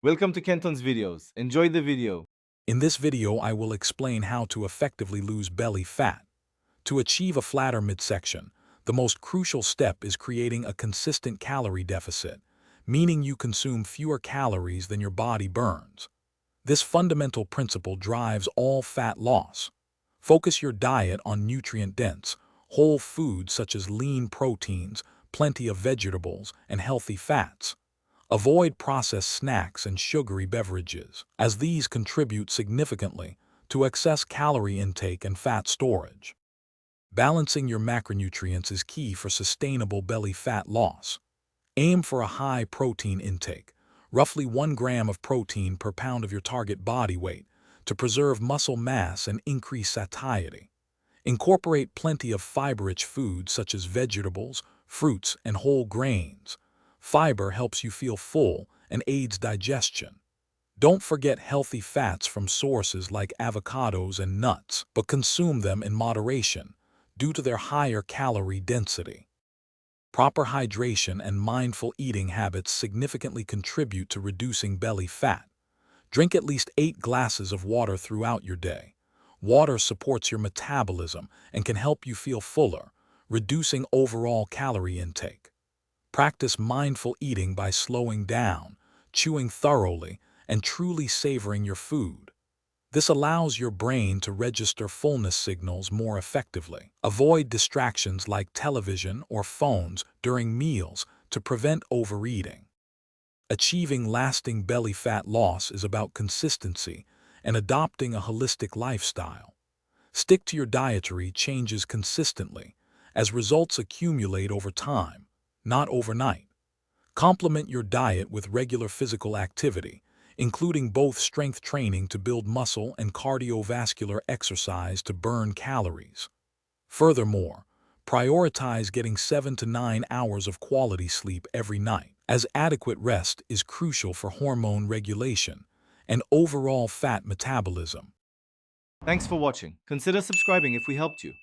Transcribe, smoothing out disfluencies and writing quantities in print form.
Welcome to Kenton's videos. Enjoy the video. In this video, I will explain how to effectively lose belly fat. To achieve a flatter midsection, the most crucial step is creating a consistent calorie deficit, meaning you consume fewer calories than your body burns. This fundamental principle drives all fat loss. Focus your diet on nutrient-dense, whole foods such as lean proteins, plenty of vegetables, and healthy fats. Avoid processed snacks and sugary beverages, as these contribute significantly to excess calorie intake and fat storage. Balancing your macronutrients is key for sustainable belly fat loss. Aim for a high protein intake, roughly 1 gram of protein per pound of your target body weight, to preserve muscle mass and increase satiety. Incorporate plenty of fiber-rich foods such as vegetables, fruits, and whole grains. Fiber helps you feel full and aids digestion. Don't forget healthy fats from sources like avocados and nuts, but consume them in moderation due to their higher calorie density. Proper hydration and mindful eating habits significantly contribute to reducing belly fat. Drink at least 8 glasses of water throughout your day. Water supports your metabolism and can help you feel fuller, reducing overall calorie intake. Practice mindful eating by slowing down, chewing thoroughly, and truly savoring your food. This allows your brain to register fullness signals more effectively. Avoid distractions like television or phones during meals to prevent overeating. Achieving lasting belly fat loss is about consistency and adopting a holistic lifestyle. Stick to your dietary changes consistently, as results accumulate over time, not overnight. Complement your diet with regular physical activity, including both strength training to build muscle and cardiovascular exercise to burn calories. Furthermore, prioritize getting 7 to 9 hours of quality sleep every night, as adequate rest is crucial for hormone regulation and overall fat metabolism. Thanks for watching. Consider subscribing if we helped you.